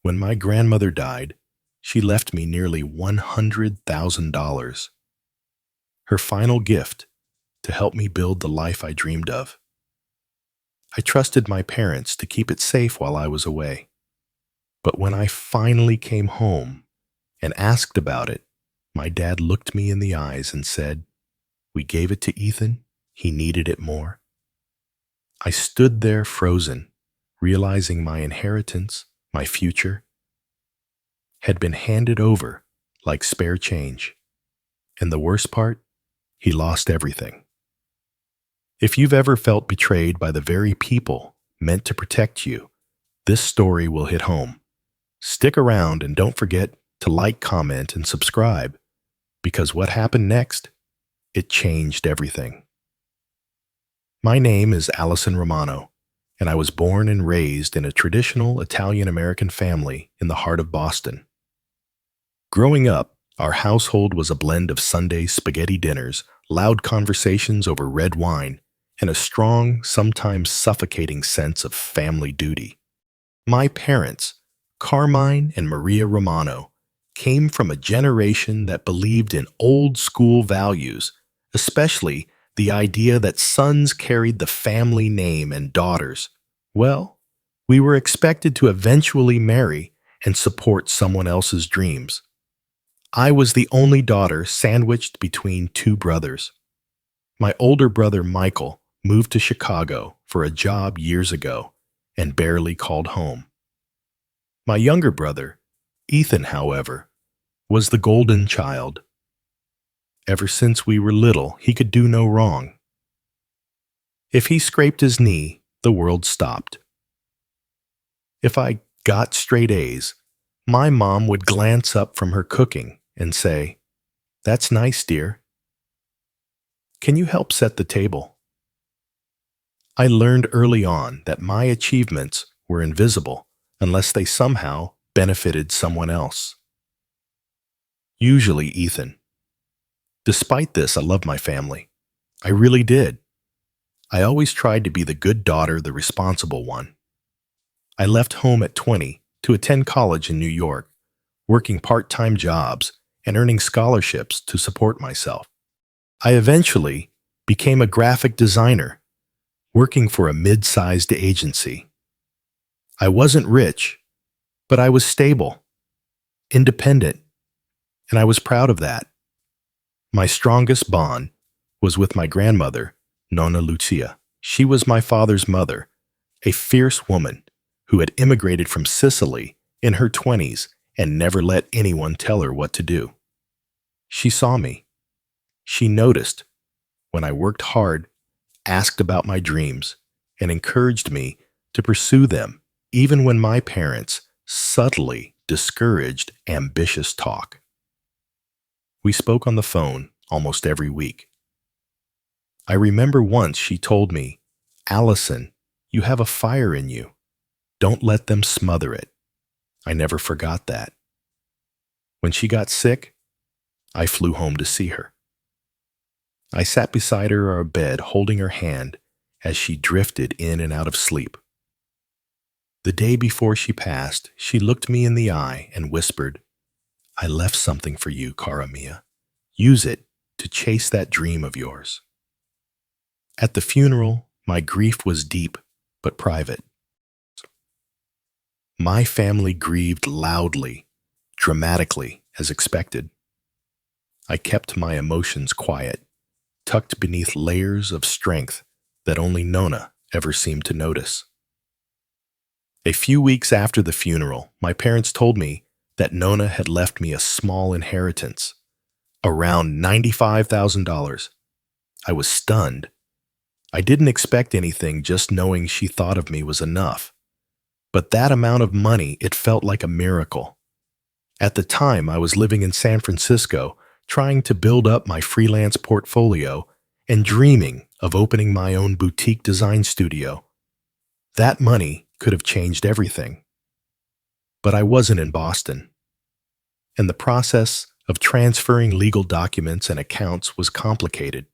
When my grandmother died, she left me nearly $100,000, her final gift to help me build the life I dreamed of. I trusted my parents to keep it safe while I was away. But when I finally came home and asked about it, my dad looked me in the eyes and said, "We gave it to Ethan. He needed it more." I stood there frozen, realizing my inheritance, my future, had been handed over like spare change. And the worst part, he lost everything. If you've ever felt betrayed by the very people meant to protect you, this story will hit home. Stick around and don't forget to like, comment, and subscribe, because what happened next, it changed everything. My name is Allison Romano, and I was born and raised in a traditional Italian-American family in the heart of Boston. Growing up, our household was a blend of Sunday spaghetti dinners, loud conversations over red wine, and a strong, sometimes suffocating sense of family duty. My parents, Carmine and Maria Romano, came from a generation that believed in old-school values, especially the idea that sons carried the family name and daughters, well, we were expected to eventually marry and support someone else's dreams. I was the only daughter sandwiched between two brothers. My older brother Michael moved to Chicago for a job years ago and barely called home. My younger brother, Ethan, however, was the golden child. Ever since we were little, he could do no wrong. If he scraped his knee, the world stopped. If I got straight A's, my mom would glance up from her cooking and say, "That's nice, dear. Can you help set the table?" I learned early on that my achievements were invisible unless they somehow benefited someone else. Usually Ethan. Despite this, I loved my family. I really did. I always tried to be the good daughter, the responsible one. I left home at 20 to attend college in New York, working part-time jobs and earning scholarships to support myself. I eventually became a graphic designer, working for a mid-sized agency. I wasn't rich, but I was stable, independent, and I was proud of that. My strongest bond was with my grandmother, Nonna Lucia. She was my father's mother, a fierce woman who had immigrated from Sicily in her 20s and never let anyone tell her what to do. She saw me. She noticed when I worked hard, asked about my dreams, and encouraged me to pursue them, even when my parents subtly discouraged ambitious talk. We spoke on the phone almost every week. I remember once she told me, "Allison, you have a fire in you. Don't let them smother it." I never forgot that. When she got sick, I flew home to see her. I sat beside her on our bed holding her hand as she drifted in and out of sleep. The day before she passed, she looked me in the eye and whispered, "I left something for you, cara mia. Use it to chase that dream of yours." At the funeral, my grief was deep but private. My family grieved loudly, dramatically, as expected. I kept my emotions quiet, tucked beneath layers of strength that only Nonna ever seemed to notice. A few weeks after the funeral, my parents told me that Nonna had left me a small inheritance, around $95,000. I was stunned. I didn't expect anything, just knowing she thought of me was enough. But that amount of money, it felt like a miracle. At the time, I was living in San Francisco, trying to build up my freelance portfolio and dreaming of opening my own boutique design studio. That money could have changed everything. But I wasn't in Boston, and the process of transferring legal documents and accounts was complicated.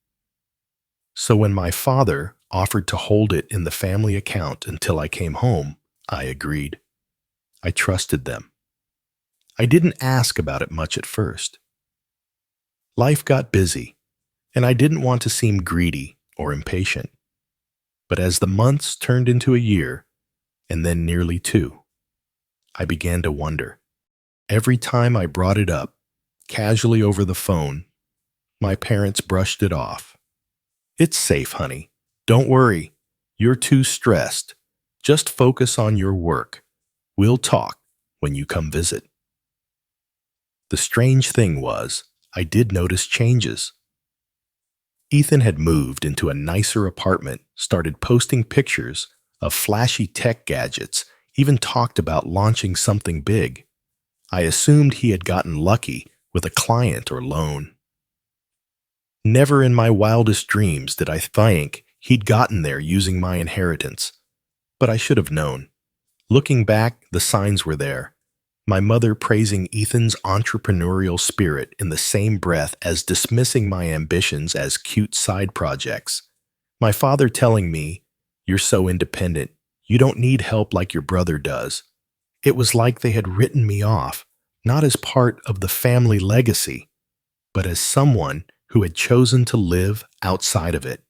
So when my father offered to hold it in the family account until I came home, I agreed. I trusted them. I didn't ask about it much at first. Life got busy, and I didn't want to seem greedy or impatient. But as the months turned into a year, and then nearly two, I began to wonder. Every time I brought it up, casually over the phone, my parents brushed it off. "It's safe, honey. Don't worry. You're too stressed. Just focus on your work. We'll talk when you come visit." The strange thing was, I did notice changes. Ethan had moved into a nicer apartment, started posting pictures of flashy tech gadgets, even talked about launching something big. I assumed he had gotten lucky with a client or loan. Never in my wildest dreams did I think he'd gotten there using my inheritance. But I should have known. Looking back, the signs were there. My mother praising Ethan's entrepreneurial spirit in the same breath as dismissing my ambitions as cute side projects. My father telling me, "You're so independent. You don't need help like your brother does." It was like they had written me off, not as part of the family legacy, but as someone who had chosen to live outside of it.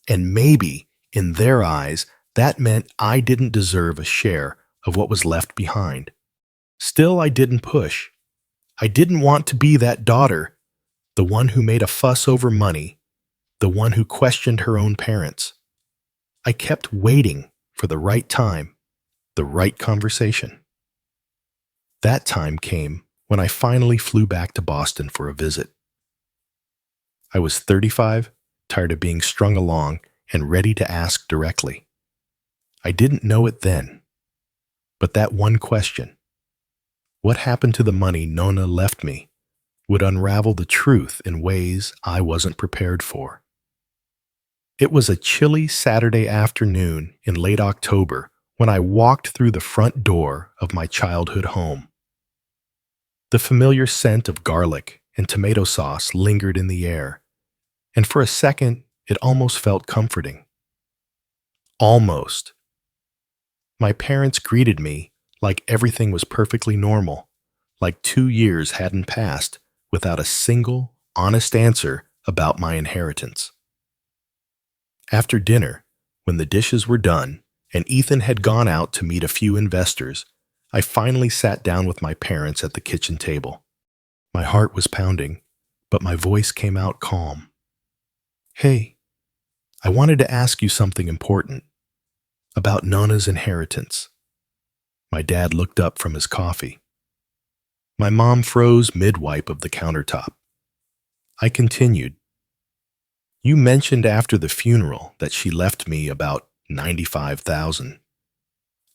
And maybe, in their eyes, that meant I didn't deserve a share of what was left behind. Still, I didn't push. I didn't want to be that daughter, the one who made a fuss over money, the one who questioned her own parents. I kept waiting for the right time, the right conversation. That time came when I finally flew back to Boston for a visit. I was 35, tired of being strung along, and ready to ask directly. I didn't know it then, but that one question, what happened to the money Nona left me, would unravel the truth in ways I wasn't prepared for. It was a chilly Saturday afternoon in late October when I walked through the front door of my childhood home. The familiar scent of garlic and tomato sauce lingered in the air, and for a second it almost felt comforting. Almost. My parents greeted me like everything was perfectly normal, like 2 years hadn't passed without a single, honest answer about my inheritance. After dinner, when the dishes were done and Ethan had gone out to meet a few investors, I finally sat down with my parents at the kitchen table. My heart was pounding, but my voice came out calm. "Hey, I wanted to ask you something important about Nona's inheritance." My dad looked up from his coffee. My mom froze mid-wipe of the countertop. I continued. "You mentioned after the funeral that she left me about $95,000.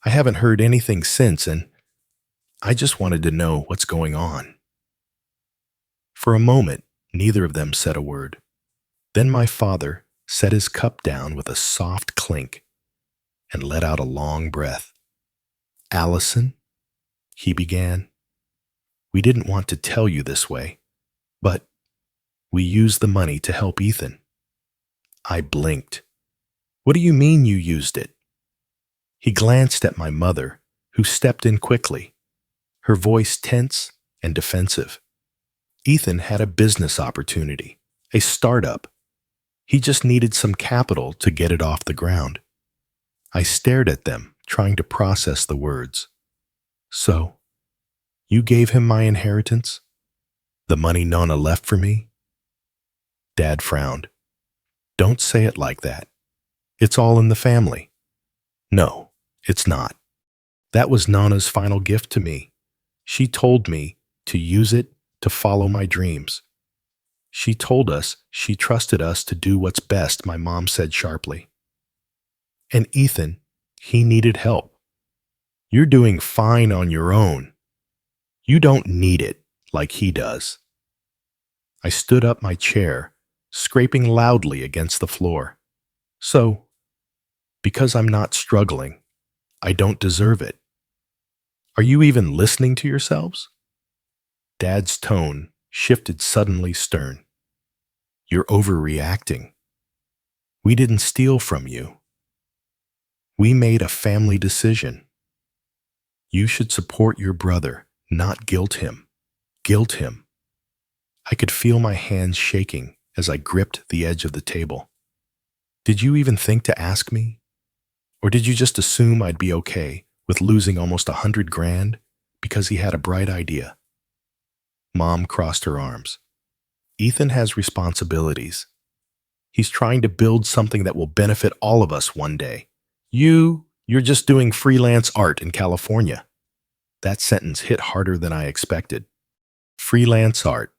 I haven't heard anything since, and I just wanted to know what's going on." For a moment, neither of them said a word. Then my father set his cup down with a soft clink and let out a long breath. "Allison," he began, "we didn't want to tell you this way, but we used the money to help Ethan." I blinked. "What do you mean you used it?" He glanced at my mother, who stepped in quickly, her voice tense and defensive. Ethan had a business opportunity, a startup. He just needed some capital to get it off the ground. I stared at them, trying to process the words. "So, you gave him my inheritance? The money Nona left for me?" Dad frowned. "Don't say it like that. It's all in the family." "No, it's not. That was Nana's final gift to me. She told me to use it to follow my dreams. She told us she trusted us to do what's best," my mom said sharply. "And Ethan, he needed help. You're doing fine on your own. You don't need it like he does." I stood up my chair, scraping loudly against the floor. "So, because I'm not struggling, I don't deserve it. Are you even listening to yourselves?" Dad's tone shifted suddenly stern. "You're overreacting. We didn't steal from you. We made a family decision. You should support your brother, not guilt him. Guilt him. I could feel my hands shaking as I gripped the edge of the table. Did you even think to ask me? Or did you just assume I'd be okay with losing almost 100 grand because he had a bright idea? Mom crossed her arms. Ethan has responsibilities. He's trying to build something that will benefit all of us one day. You're just doing freelance art in California. That sentence hit harder than I expected. Freelance art.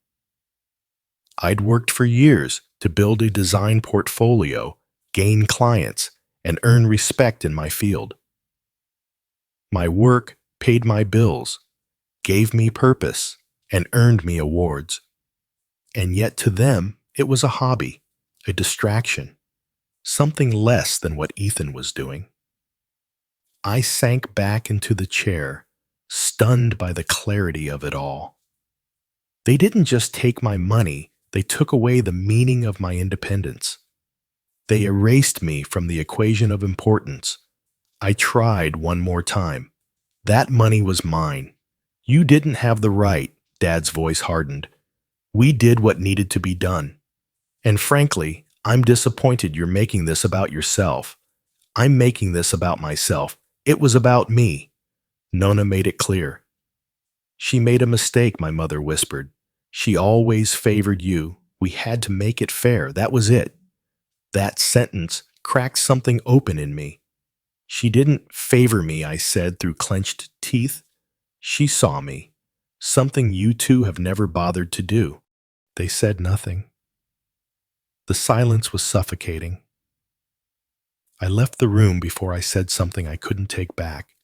I'd worked for years to build a design portfolio, gain clients, and earn respect in my field. My work paid my bills, gave me purpose, and earned me awards. And yet to them, it was a hobby, a distraction, something less than what Ethan was doing. I sank back into the chair, stunned by the clarity of it all. They didn't just take my money, they took away the meaning of my independence. They erased me from the equation of importance. I tried one more time. That money was mine. You didn't have the right, Dad's voice hardened. We did what needed to be done. And frankly, I'm disappointed you're making this about yourself. I'm making this about myself. It was about me. Nona made it clear. She made a mistake, my mother whispered. She always favored you. We had to make it fair. That was it. That sentence cracked something open in me. She didn't favor me, I said through clenched teeth. She saw me. Something you two have never bothered to do. They said nothing. The silence was suffocating. I left the room before I said something I couldn't take back.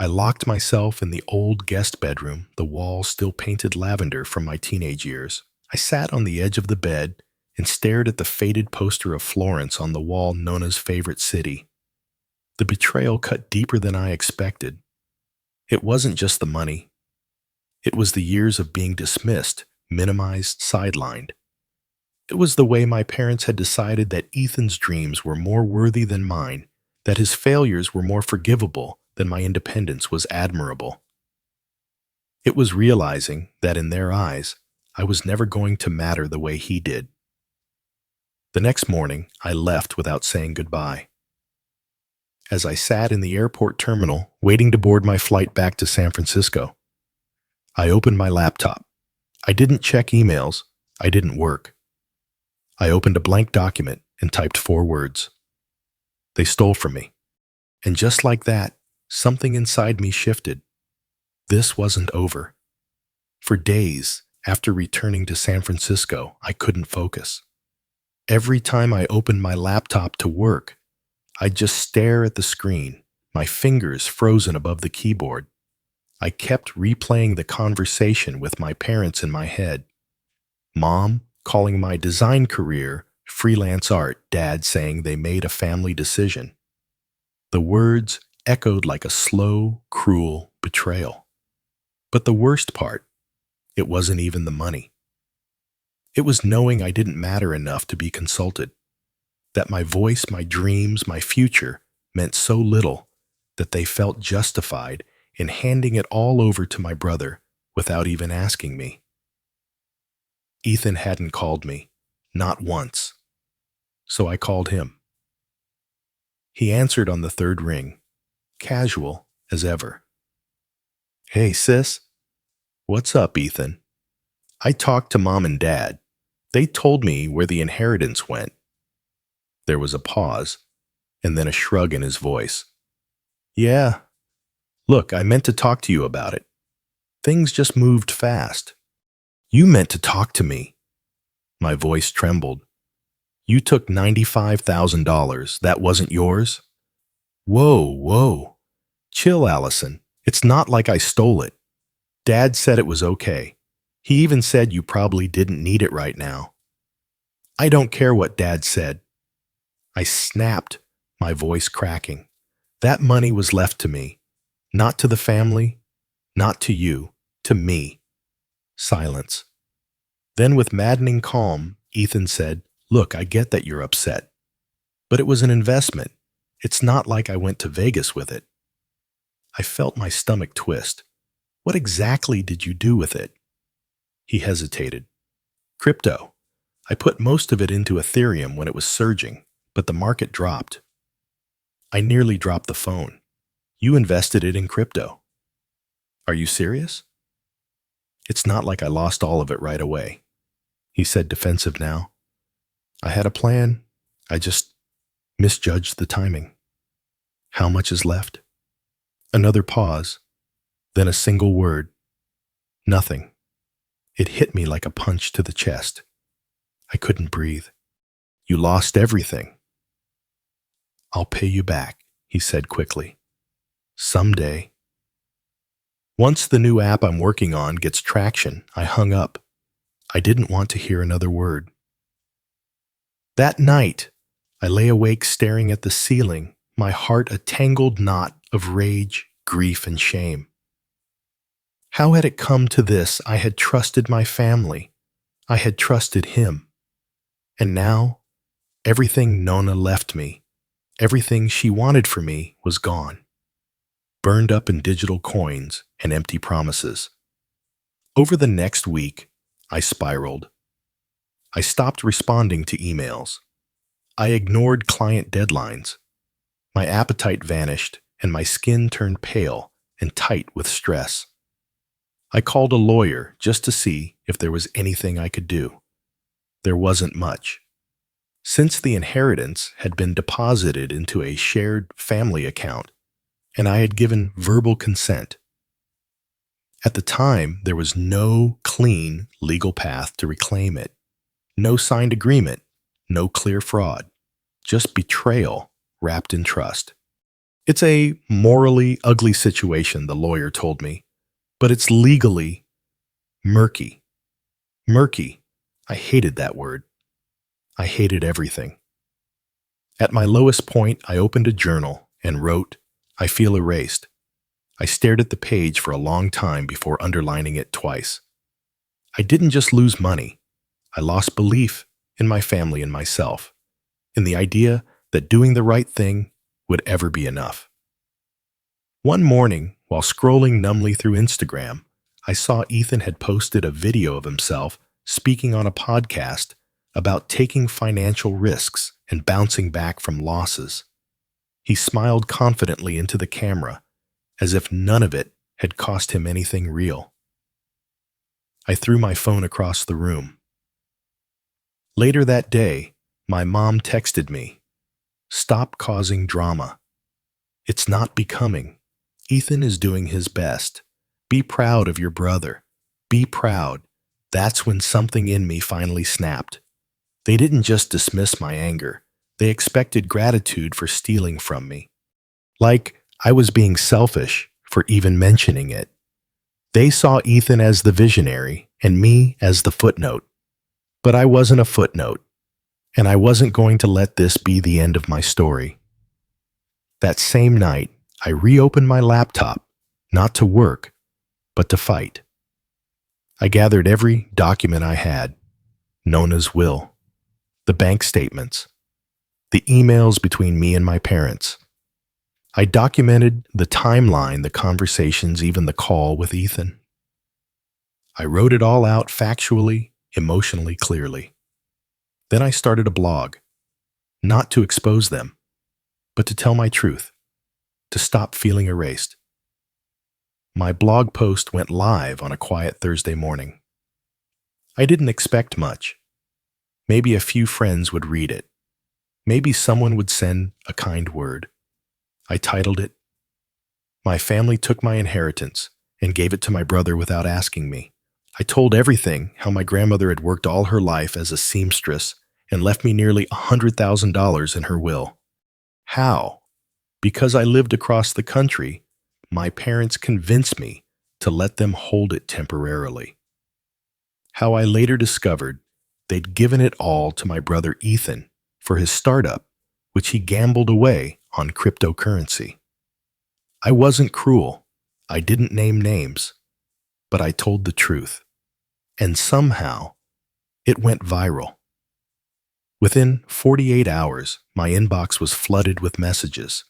I locked myself in the old guest bedroom, the walls still painted lavender from my teenage years. I sat on the edge of the bed and stared at the faded poster of Florence on the wall, Nona's favorite city. The betrayal cut deeper than I expected. It wasn't just the money. It was the years of being dismissed, minimized, sidelined. It was the way my parents had decided that Ethan's dreams were more worthy than mine, that his failures were more forgivable than my independence was admirable. It was realizing that in their eyes, I was never going to matter the way he did. The next morning, I left without saying goodbye. As I sat in the airport terminal, waiting to board my flight back to San Francisco, I opened my laptop. I didn't check emails. I didn't work. I opened a blank document and typed 4 words. They stole from me. And just like that, something inside me shifted. This wasn't over. For days after returning to San Francisco, I couldn't focus. Every time I opened my laptop to work, I'd just stare at the screen, my fingers frozen above the keyboard. I kept replaying the conversation with my parents in my head. Mom calling my design career freelance art, Dad saying they made a family decision. The words echoed like a slow, cruel betrayal. But the worst part, it wasn't even the money. It was knowing I didn't matter enough to be consulted, that my voice, my dreams, my future meant so little that they felt justified in handing it all over to my brother without even asking me. Ethan hadn't called me, not once, so I called him. He answered on the 3rd ring, casual as ever. Hey, sis. What's up, Ethan? I talked to Mom and Dad. They told me where the inheritance went. There was a pause, and then a shrug in his voice. Yeah. Look, I meant to talk to you about it. Things just moved fast. You meant to talk to me. My voice trembled. You took $95,000. That wasn't yours? Whoa. Chill, Allison. It's not like I stole it. Dad said it was okay. He even said you probably didn't need it right now. I don't care what Dad said. I snapped, my voice cracking. That money was left to me. Not to the family, not to you, to me. Silence. Then with maddening calm, Ethan said, Look, I get that you're upset. But it was an investment. It's not like I went to Vegas with it. I felt my stomach twist. What exactly did you do with it? He hesitated. Crypto. I put most of it into Ethereum when it was surging, but the market dropped. I nearly dropped the phone. You invested it in crypto. Are you serious? It's not like I lost all of it right away, he said, defensive now. I had a plan. I just misjudged the timing. How much is left? Another pause, then a single word. Nothing. It hit me like a punch to the chest. I couldn't breathe. You lost everything. I'll pay you back, he said quickly. Someday. Once the new app I'm working on gets traction, I hung up. I didn't want to hear another word. That night, I lay awake staring at the ceiling, my heart a tangled knot of rage, grief, and shame. How had it come to this? I had trusted my family. I had trusted him. And now, everything Nona left me, everything she wanted for me was gone. Burned up in digital coins and empty promises. Over the next week, I spiraled. I stopped responding to emails. I ignored client deadlines. My appetite vanished and my skin turned pale and tight with stress. I called a lawyer just to see if there was anything I could do. There wasn't much. Since the inheritance had been deposited into a shared family account, and I had given verbal consent. At the time, there was no clean legal path to reclaim it. No signed agreement, no clear fraud, just betrayal wrapped in trust. It's a morally ugly situation, the lawyer told me, but it's legally murky. Murky. I hated that word. I hated everything. At my lowest point, I opened a journal and wrote, I feel erased. I stared at the page for a long time before underlining it twice. I didn't just lose money. I lost belief in my family and myself, in the idea that doing the right thing would ever be enough. One morning, while scrolling numbly through Instagram, I saw Ethan had posted a video of himself speaking on a podcast about taking financial risks and bouncing back from losses. He smiled confidently into the camera, as if none of it had cost him anything real. I threw my phone across the room. Later that day, my mom texted me, "Stop causing drama. It's not becoming. Ethan is doing his best. Be proud of your brother. Be proud." That's when something in me finally snapped. They didn't just dismiss my anger. They expected gratitude for stealing from me. Like I was being selfish for even mentioning it. They saw Ethan as the visionary and me as the footnote. But I wasn't a footnote, and I wasn't going to let this be the end of my story. That same night, I reopened my laptop, not to work, but to fight. I gathered every document I had, Nona's will, the bank statements, the emails between me and my parents. I documented the timeline, the conversations, even the call with Ethan. I wrote it all out factually, emotionally clearly. Then I started a blog, not to expose them, but to tell my truth, to stop feeling erased. My blog post went live on a quiet Thursday morning. I didn't expect much. Maybe a few friends would read it. Maybe someone would send a kind word. I titled it, "My family took my inheritance and gave it to my brother without asking me." I told everything, how my grandmother had worked all her life as a seamstress and left me nearly $100,000 in her will. How? Because I lived across the country, my parents convinced me to let them hold it temporarily. How I later discovered they'd given it all to my brother Ethan for his startup, which he gambled away on cryptocurrency. I wasn't cruel. I didn't name names, but I told the truth. And somehow, it went viral. Within 48 hours, my inbox was flooded with messages.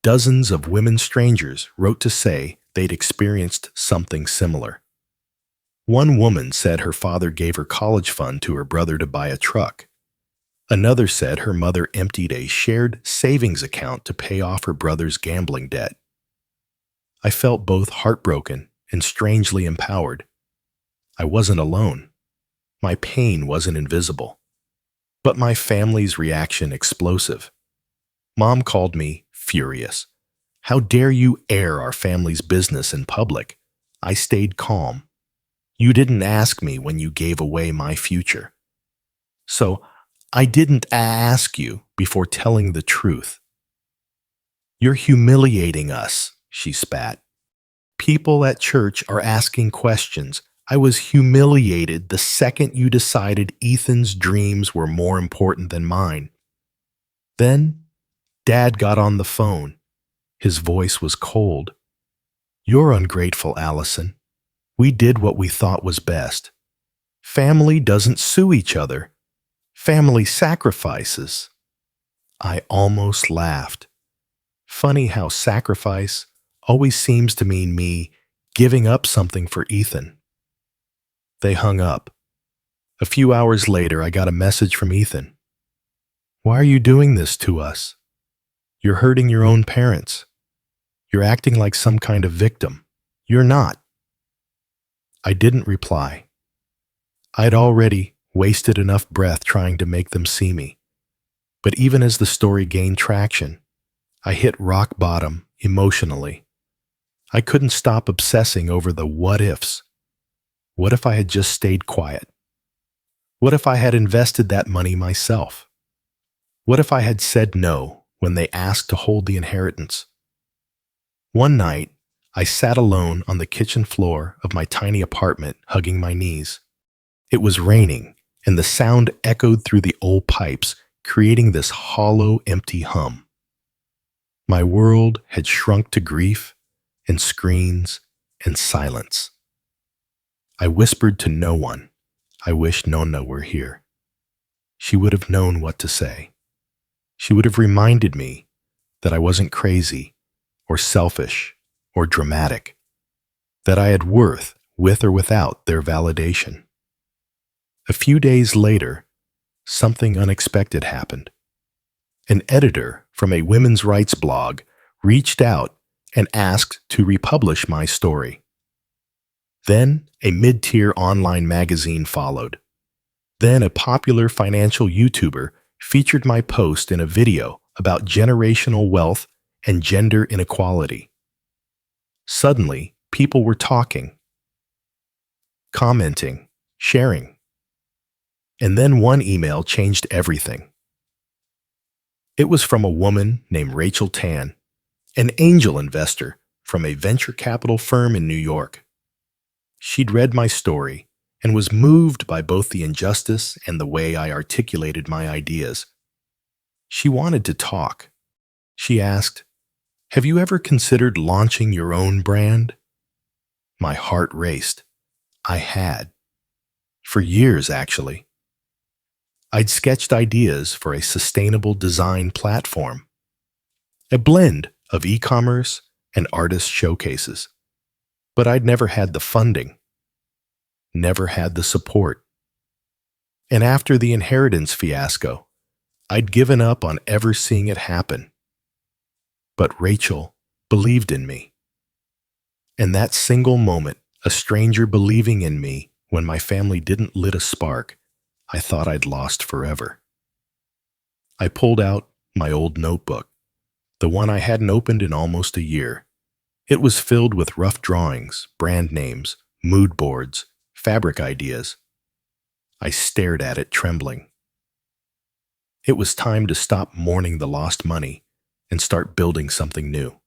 Dozens of women strangers wrote to say they'd experienced something similar. One woman said her father gave her college fund to her brother to buy a truck. Another said her mother emptied a shared savings account to pay off her brother's gambling debt. I felt both heartbroken and strangely empowered. I wasn't alone. My pain wasn't invisible. But my family's reaction explosive. Mom called me furious. How dare you air our family's business in public? I stayed calm. You didn't ask me when you gave away my future. So, I didn't ask you before telling the truth. You're humiliating us, she spat. People at church are asking questions. I was humiliated the second you decided Ethan's dreams were more important than mine. Then, Dad got on the phone. His voice was cold. You're ungrateful, Allison. We did what we thought was best. Family doesn't sue each other. Family sacrifices. I almost laughed. Funny how sacrifice always seems to mean me giving up something for Ethan. They hung up. A few hours later, I got a message from Ethan. Why are you doing this to us? You're hurting your own parents. You're acting like some kind of victim. You're not. I didn't reply. I'd already wasted enough breath trying to make them see me. But even as the story gained traction, I hit rock bottom emotionally. I couldn't stop obsessing over the what-ifs. What if I had just stayed quiet? What if I had invested that money myself? What if I had said no when they asked to hold the inheritance? One night, I sat alone on the kitchen floor of my tiny apartment, hugging my knees. It was raining, and the sound echoed through the old pipes, creating this hollow, empty hum. My world had shrunk to grief and screens and silence. I whispered to no one. I wished Nonna were here. She would have known what to say. She would have reminded me that I wasn't crazy or selfish or dramatic, that I had worth with or without their validation. A few days later, something unexpected happened. An editor from a women's rights blog reached out and asked to republish my story. Then a mid-tier online magazine followed. Then a popular financial YouTuber featured my post in a video about generational wealth and gender inequality. Suddenly, people were talking, commenting, sharing. And then one email changed everything. It was from a woman named Rachel Tan, an angel investor from a venture capital firm in New York. She'd read my story and was moved by both the injustice and the way I articulated my ideas. She wanted to talk. She asked, "Have you ever considered launching your own brand?" My heart raced. I had. For years, actually. I'd sketched ideas for a sustainable design platform, a blend of e-commerce and artist showcases. But I'd never had the funding, never had the support. And after the inheritance fiasco, I'd given up on ever seeing it happen. But Rachel believed in me. And that single moment, a stranger believing in me when my family didn't lit a spark, I thought I'd lost forever. I pulled out my old notebook, the one I hadn't opened in almost a year. It was filled with rough drawings, brand names, mood boards, fabric ideas. I stared at it, trembling. It was time to stop mourning the lost money and start building something new.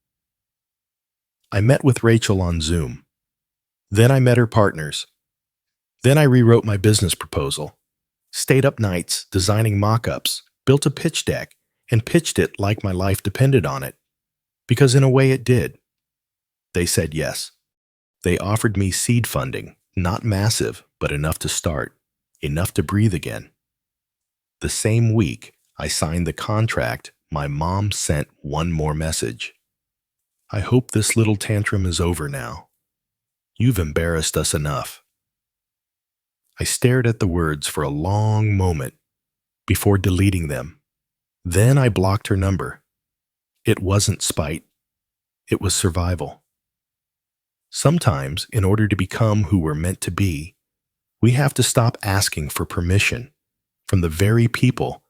I met with Rachel on Zoom. Then I met her partners. Then I rewrote my business proposal, stayed up nights designing mock-ups, built a pitch deck, and pitched it like my life depended on it. Because in a way it did. They said yes. They offered me seed funding, not massive, but enough to start, enough to breathe again. The same week I signed the contract, my mom sent one more message. I hope this little tantrum is over now. You've embarrassed us enough." I stared at the words for a long moment before deleting them. Then I blocked her number. It wasn't spite, it was survival. Sometimes, in order to become who we're meant to be, we have to stop asking for permission from the very people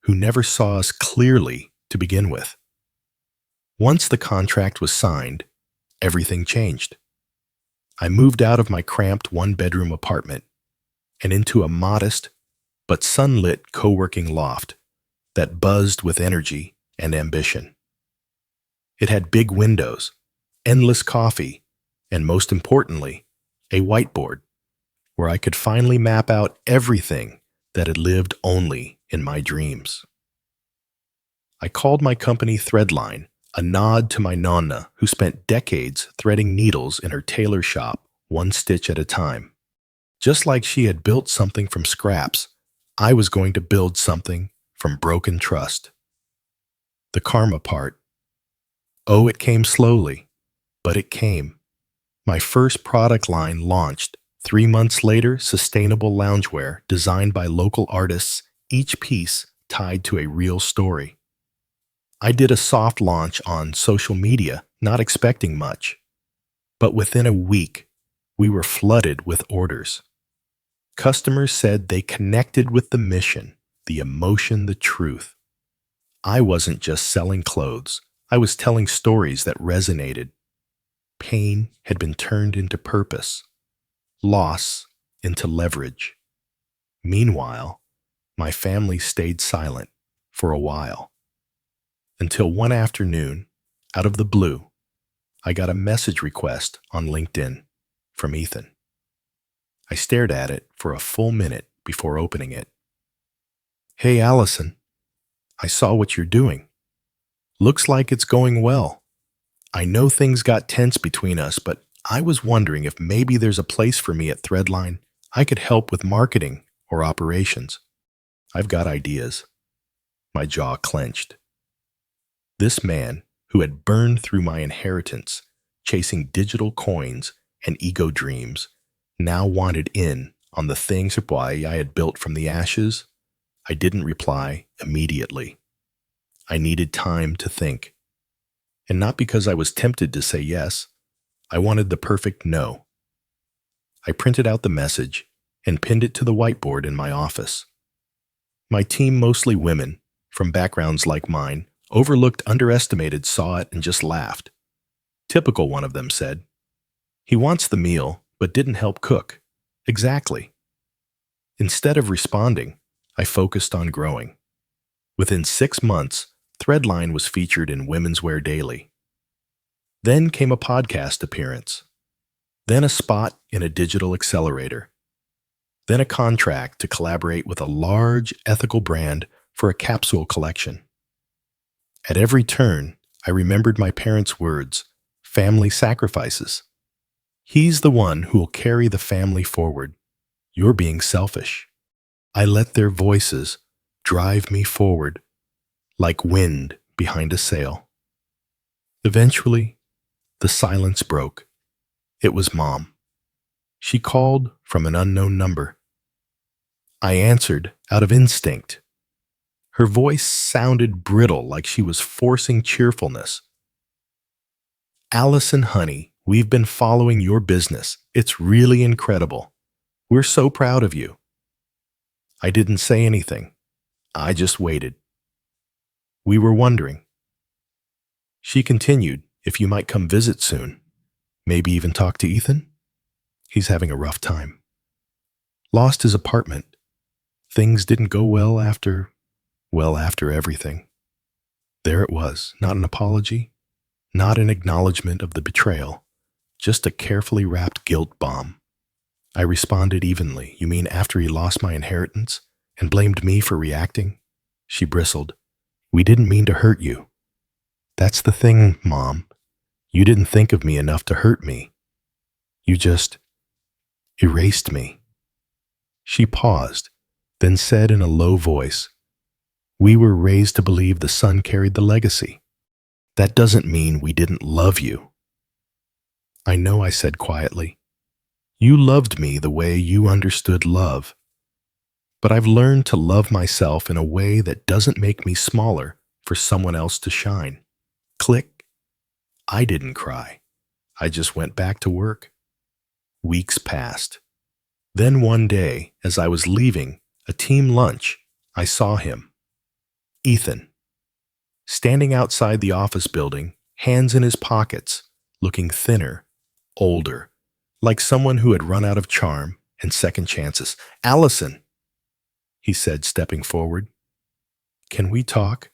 who never saw us clearly to begin with. Once the contract was signed, everything changed. I moved out of my cramped one-bedroom apartment and into a modest but sunlit co-working loft that buzzed with energy and ambition. It had big windows, endless coffee, and most importantly, a whiteboard where I could finally map out everything that had lived only in my dreams. I called my company Threadline, a nod to my nonna who spent decades threading needles in her tailor shop, one stitch at a time. Just like she had built something from scraps, I was going to build something from broken trust. The karma part. Oh, it came slowly, but it came. My first product line launched. 3 months later, sustainable loungewear designed by local artists, each piece tied to a real story. I did a soft launch on social media, not expecting much. But within a week, we were flooded with orders. Customers said they connected with the mission, the emotion, the truth. I wasn't just selling clothes. I was telling stories that resonated. Pain had been turned into purpose, loss into leverage. Meanwhile, my family stayed silent for a while. Until one afternoon, out of the blue, I got a message request on LinkedIn from Ethan. I stared at it for a full minute before opening it. "Hey, Allison, I saw what you're doing. Looks like it's going well. I know things got tense between us, but I was wondering if maybe there's a place for me at Threadline. I could help with marketing or operations. I've got ideas." My jaw clenched. This man, who had burned through my inheritance, chasing digital coins and ego dreams, now wanted in on the things why I had built from the ashes. I didn't reply immediately. I needed time to think. And not because I was tempted to say yes. I wanted the perfect no. I printed out the message and pinned it to the whiteboard in my office. My team, mostly women, from backgrounds like mine, overlooked, underestimated, saw it, and just laughed. Typical, one of them said. "He wants the meal, but didn't help cook." Exactly. Instead of responding, I focused on growing. Within 6 months, Threadline was featured in Women's Wear Daily. Then came a podcast appearance. Then a spot in a digital accelerator. Then a contract to collaborate with a large ethical brand for a capsule collection. At every turn, I remembered my parents' words, family sacrifices. "He's the one who will carry the family forward. You're being selfish." I let their voices drive me forward like wind behind a sail. Eventually, the silence broke. It was Mom. She called from an unknown number. I answered out of instinct. Her voice sounded brittle, like she was forcing cheerfulness. "Allison, honey, we've been following your business. It's really incredible. We're so proud of you." I didn't say anything. I just waited. "We were wondering." She continued, "If you might come visit soon. Maybe even talk to Ethan? He's having a rough time. Lost his apartment. Things didn't go well after everything." There it was, not an apology, not an acknowledgement of the betrayal, just a carefully wrapped guilt bomb. I responded evenly. "You mean after he lost my inheritance and blamed me for reacting?" She bristled. "We didn't mean to hurt you." "That's the thing, Mom. You didn't think of me enough to hurt me. You just erased me." She paused, then said in a low voice, "We were raised to believe the son carried the legacy. That doesn't mean we didn't love you. I know, I said quietly. You loved me the way you understood love. But I've learned to love myself in a way that doesn't make me smaller for someone else to shine. Click. I didn't cry. I just went back to work. Weeks passed. Then one day, as I was leaving a team lunch, I saw him. Ethan. Standing outside the office building, hands in his pockets, looking thinner, older, like someone who had run out of charm and second chances. Allison, he said, stepping forward. Can we talk?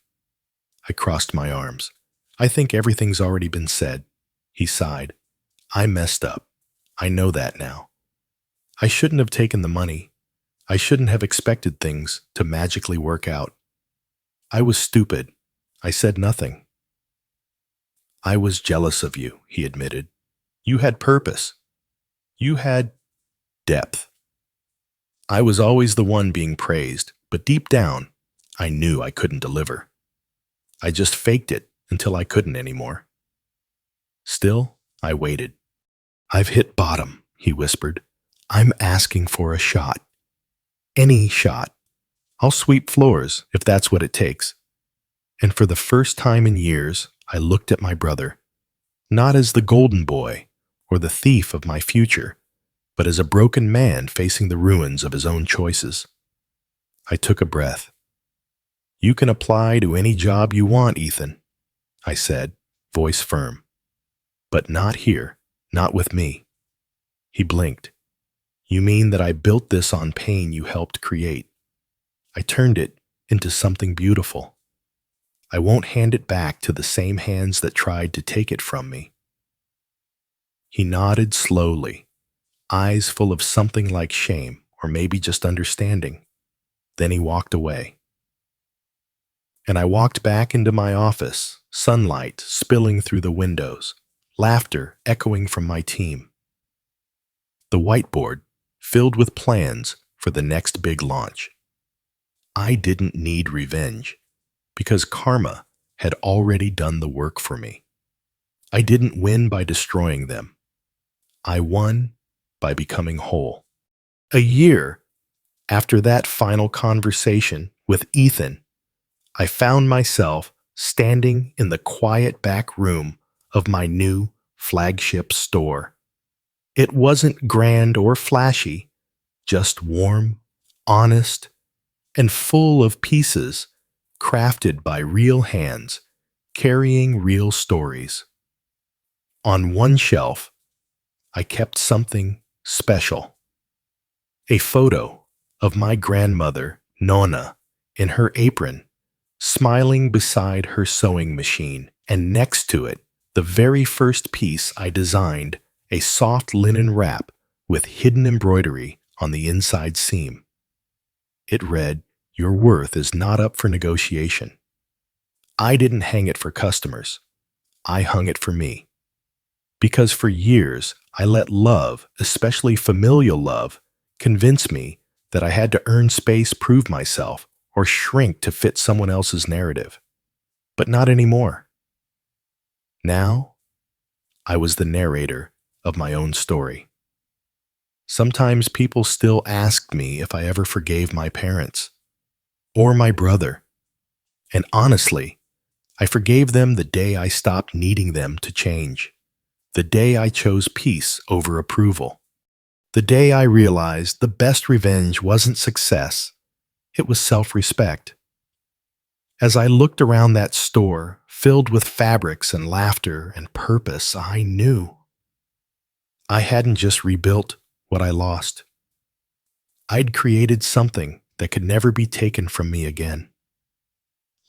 I crossed my arms. I think everything's already been said. He sighed. I messed up. I know that now. I shouldn't have taken the money. I shouldn't have expected things to magically work out. I was stupid. I said nothing. I was jealous of you, he admitted. You had purpose. You had depth. I was always the one being praised, but deep down, I knew I couldn't deliver. I just faked it until I couldn't anymore. Still, I waited. I've hit bottom, he whispered. I'm asking for a shot. Any shot. I'll sweep floors if that's what it takes. And for the first time in years, I looked at my brother, not as the golden boy or the thief of my future, but as a broken man facing the ruins of his own choices. I took a breath. You can apply to any job you want, Ethan, I said, voice firm. But not here, not with me. He blinked. You mean that I built this on pain you helped create? I turned it into something beautiful. I won't hand it back to the same hands that tried to take it from me. He nodded slowly, eyes full of something like shame or maybe just understanding. Then he walked away. And I walked back into my office, sunlight spilling through the windows, laughter echoing from my team. The whiteboard filled with plans for the next big launch. I didn't need revenge because karma had already done the work for me. I didn't win by destroying them. I won by becoming whole. A year after that final conversation with Ethan, I found myself standing in the quiet back room of my new flagship store. It wasn't grand or flashy, just warm, honest, and full of pieces crafted by real hands, carrying real stories. On one shelf, I kept something special. A photo of my grandmother, Nona, in her apron, smiling beside her sewing machine, and next to it, the very first piece I designed, a soft linen wrap with hidden embroidery on the inside seam. It read, "Your worth is not up for negotiation." I didn't hang it for customers. I hung it for me. Because for years, I let love, especially familial love, convince me that I had to earn space, prove myself, or shrink to fit someone else's narrative. But not anymore. Now, I was the narrator of my own story. Sometimes people still asked me if I ever forgave my parents or my brother. And honestly, I forgave them the day I stopped needing them to change, the day I chose peace over approval, the day I realized the best revenge wasn't success, it was self-respect. As I looked around that store, filled with fabrics and laughter and purpose, I knew I hadn't just rebuilt what I lost. I'd created something that could never be taken from me again.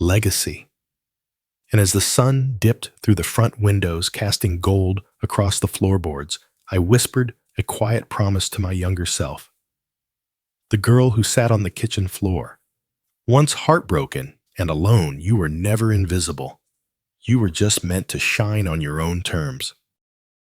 Legacy. And as the sun dipped through the front windows, casting gold across the floorboards, I whispered a quiet promise to my younger self. The girl who sat on the kitchen floor. Once heartbroken and alone, you were never invisible. You were just meant to shine on your own terms.